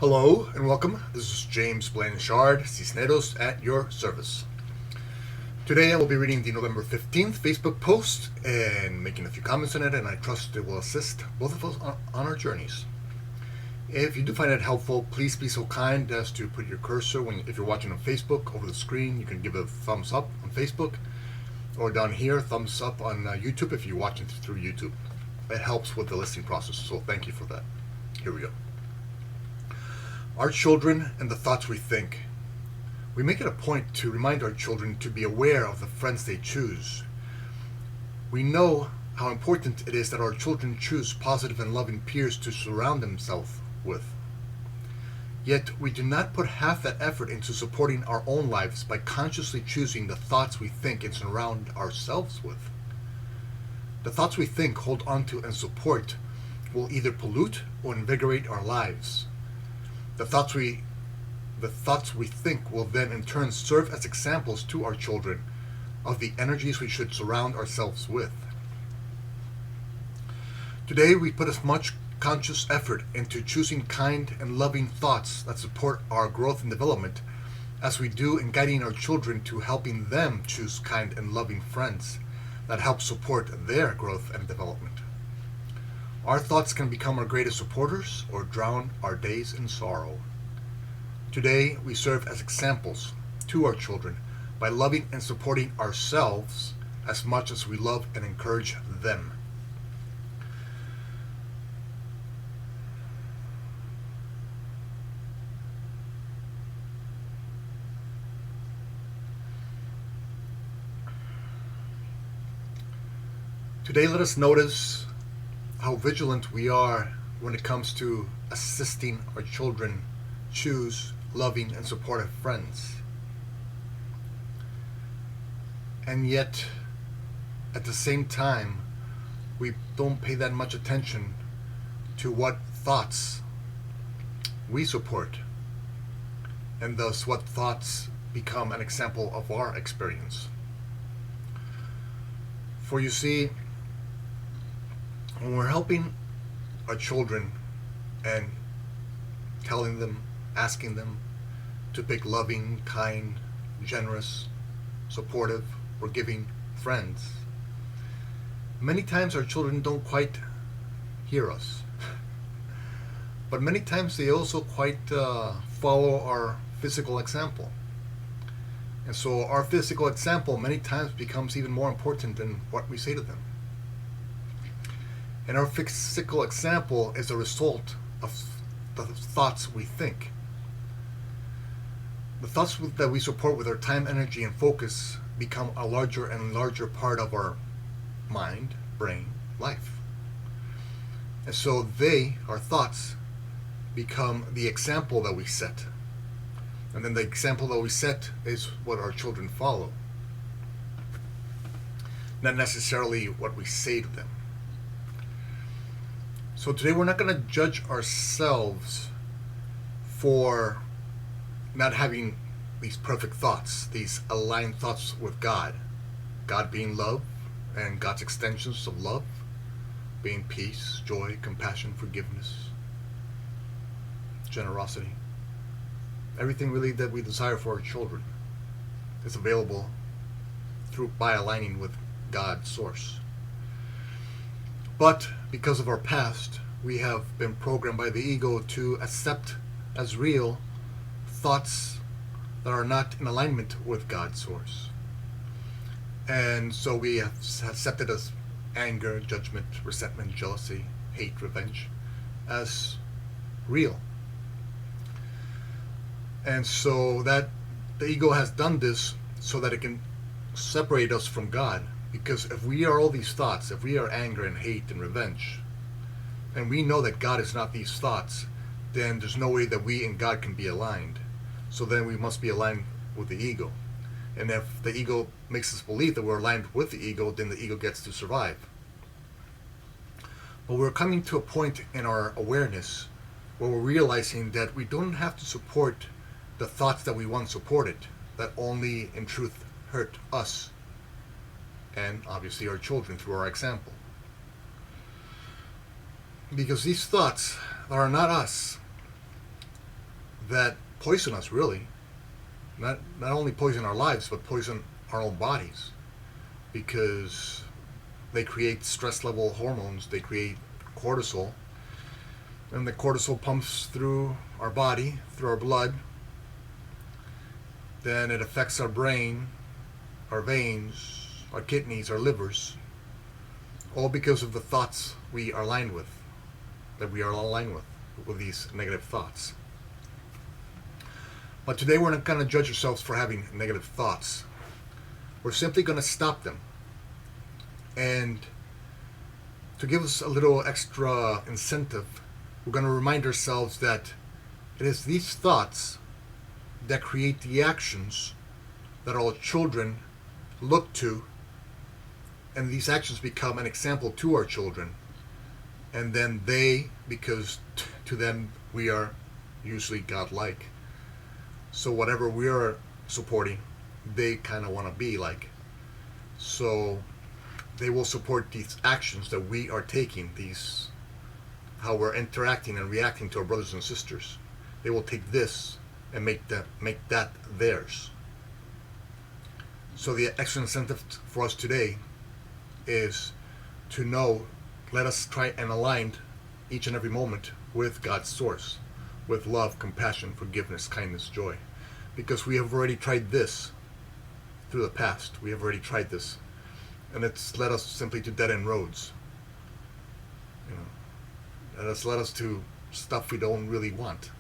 Hello and welcome. This is James Blanchard, Cisneros at your service. Today I will be reading the November 15th Facebook post and making a few comments on it, and I trust it will assist both of us on our journeys. If you do find it helpful, please be so kind as to put your cursor, if you're watching on Facebook, over the screen. You can give a thumbs up on Facebook, or down here, thumbs up on YouTube if you're watching through YouTube. It helps with the listening process, so thank you for that. Here we go. Our children and the thoughts we think. We make it a point to remind our children to be aware of the friends they choose. We know how important it is that our children choose positive and loving peers to surround themselves with. Yet we do not put half that effort into supporting our own lives by consciously choosing the thoughts we think and surround ourselves with. The thoughts we think, hold on to, and support will either pollute or invigorate our lives. The thoughts we think will then in turn serve as examples to our children of the energies we should surround ourselves with. Today we put as much conscious effort into choosing kind and loving thoughts that support our growth and development as we do in guiding our children to helping them choose kind and loving friends that help support their growth and development. Our thoughts can become our greatest supporters or drown our days in sorrow. Today, we serve as examples to our children by loving and supporting ourselves as much as we love and encourage them. Today, let us notice how vigilant we are when it comes to assisting our children choose loving and supportive friends. And yet, at the same time, we don't pay that much attention to what thoughts we support, and thus what thoughts become an example of our experience. For you see, when we're helping our children and telling them, asking them to pick loving, kind, generous, supportive, or giving friends, many times our children don't quite hear us. But many times they also quite follow our physical example. And so our physical example many times becomes even more important than what we say to them. And our physical example is a result of the thoughts we think. The thoughts that we support with our time, energy, and focus become a larger and larger part of our mind, brain, life. And so our thoughts, become the example that we set. And then the example that we set is what our children follow. Not necessarily what we say to them. So today we're not going to judge ourselves for not having these perfect thoughts, these aligned thoughts with God. God being love, and God's extensions of love being peace, joy, compassion, forgiveness, generosity. Everything really that we desire for our children is available by aligning with God's source. But because of our past, we have been programmed by the ego to accept as real thoughts that are not in alignment with God's source. And so we have accepted as anger, judgment, resentment, jealousy, hate, revenge as real. And so that the ego has done this so that it can separate us from God. Because if we are all these thoughts, if we are anger and hate and revenge, and we know that God is not these thoughts, then there's no way that we and God can be aligned. So then we must be aligned with the ego. And if the ego makes us believe that we're aligned with the ego, then the ego gets to survive. But we're coming to a point in our awareness where we're realizing that we don't have to support the thoughts that we once supported, that only in truth hurt us and obviously our children through our example. Because these thoughts are not us, that poison us, really. Not only poison our lives, but poison our own bodies, because they create stress level hormones. They create cortisol, and the cortisol pumps through our body, through our blood. Then it affects our brain, our veins, our kidneys, our livers, all because of the thoughts we are aligned with, with these negative thoughts. But today we're not going to judge ourselves for having negative thoughts. We're simply going to stop them. And to give us a little extra incentive, we're going to remind ourselves that it is these thoughts that create the actions that our children look to, and these actions become an example to our children. And then because to them we are usually godlike. So whatever we are supporting, they kind of want to be like. So they will support these actions that we are taking, how we're interacting and reacting to our brothers and sisters. They will take this and make that theirs. So the extra incentive for us today is to know, let us try and align each and every moment with God's source, with love, compassion, forgiveness, kindness, joy. Because we have already tried this through the past. We have already tried this. And it's led us simply to dead-end roads. And it's led us to stuff we don't really want,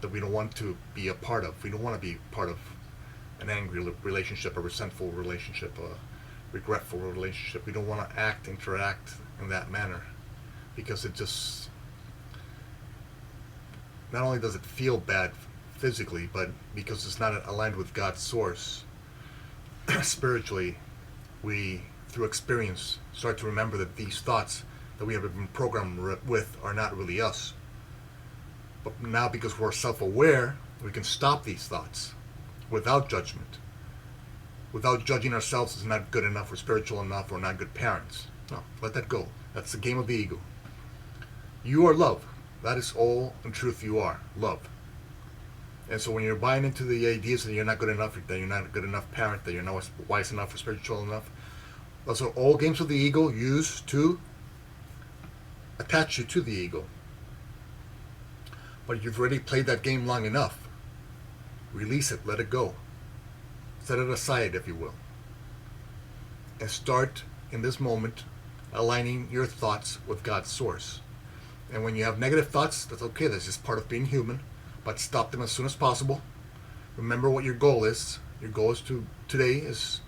that we don't want to be a part of. We don't want to be part of an angry relationship, a resentful relationship, a regretful relationship. We don't want to interact in that manner, because it just, not only does it feel bad physically, but because it's not aligned with God's source, spiritually, we, through experience, start to remember that these thoughts that we have been programmed with are not really us. But now, because we're self-aware, we can stop these thoughts without judgment, without judging ourselves as not good enough or spiritual enough or not good parents. No, let that go. That's the game of the ego. You are love. That is all in truth you are, love. And so when you're buying into the ideas that you're not good enough, that you're not a good enough parent, that you're not wise enough or spiritual enough, those are all games of the ego used to attach you to the ego. But you've already played that game long enough. Release it, let it go. Set it aside, if you will. And start, in this moment, aligning your thoughts with God's source. And when you have negative thoughts, that's okay. That's just part of being human. But stop them as soon as possible. Remember what your goal is. Your goal is today is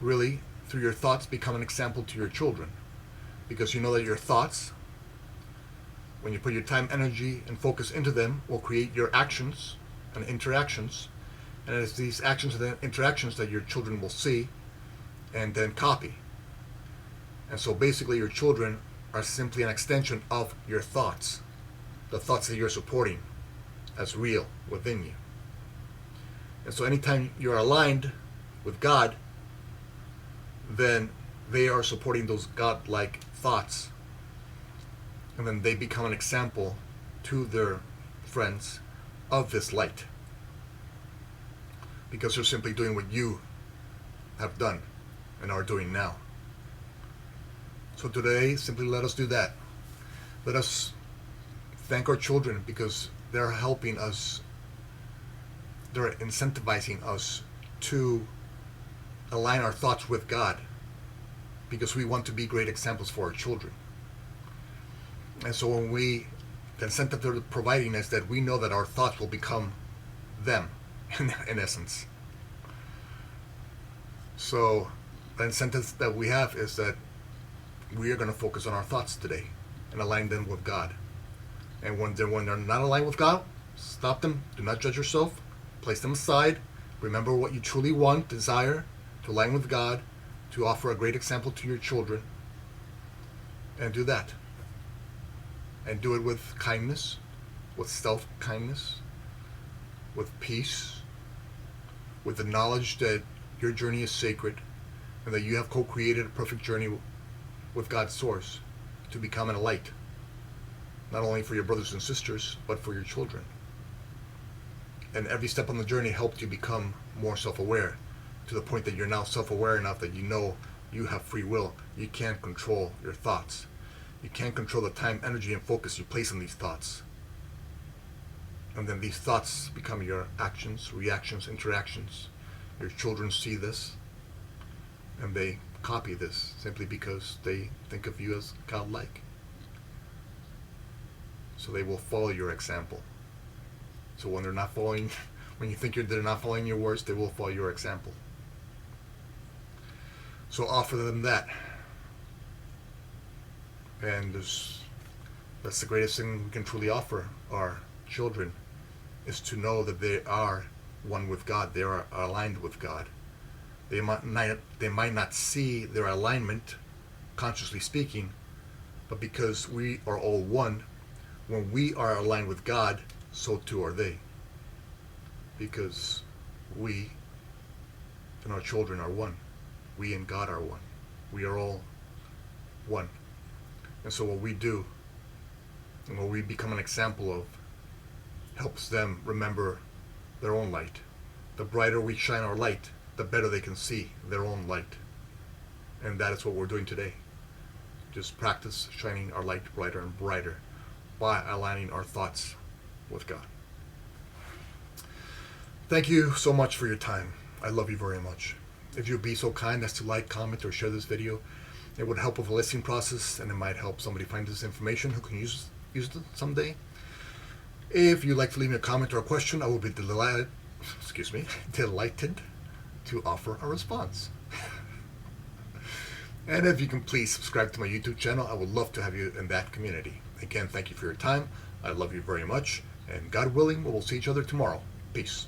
really, through your thoughts, become an example to your children. Because you know that your thoughts, when you put your time, energy, and focus into them, will create your actions and interactions. And it's these actions and interactions that your children will see and then copy. And so basically your children are simply an extension of your thoughts. The thoughts that you're supporting as real within you. And so anytime you're aligned with God, then they are supporting those God-like thoughts. And then they become an example to their friends of this light. Because they're simply doing what you have done and are doing now. So today, simply let us do that. Let us thank our children, because they're helping us, they're incentivizing us to align our thoughts with God, because we want to be great examples for our children. And so when the incentive they're providing is that we know that our thoughts will become them, in essence. So the incentive that we have is that we are going to focus on our thoughts today and align them with God. And when they're not aligned with God, stop them. Do not judge yourself. Place them aside. Remember what you truly want, desire, to align with God, to offer a great example to your children. And do that. And do it with kindness, with self-kindness, with peace, with the knowledge that your journey is sacred and that you have co-created a perfect journey with God's source to become a light, not only for your brothers and sisters, but for your children. And every step on the journey helped you become more self-aware, to the point that you're now self-aware enough that you know you have free will. You can't control your thoughts. You can't control the time, energy, and focus you place on these thoughts. And then these thoughts become your actions, reactions, interactions. Your children see this, and they copy this simply because they think of you as godlike. So they will follow your example. So when they're not following, when you think they're not following your words, they will follow your example. So offer them that. And that's the greatest thing we can truly offer our children, is to know that they are one with God. They are aligned with God. They might not see their alignment, consciously speaking, but because we are all one, when we are aligned with God, so too are they. Because we and our children are one. We and God are one. We are all one. And so what we do, and what we become an example of, helps them remember their own light. The brighter we shine our light, the better they can see their own light. And that is what we're doing today. Just practice shining our light brighter and brighter by aligning our thoughts with God. Thank you so much for your time. I love you very much. If you'd be so kind as to like, comment, or share this video, it would help with the listing process, and it might help somebody find this information who can use it someday. If you'd like to leave me a comment or a question, I will be delighted to offer a response. And if you can please subscribe to my YouTube channel, I would love to have you in that community. Again, thank you for your time. I love you very much, and God willing, we will see each other tomorrow. Peace.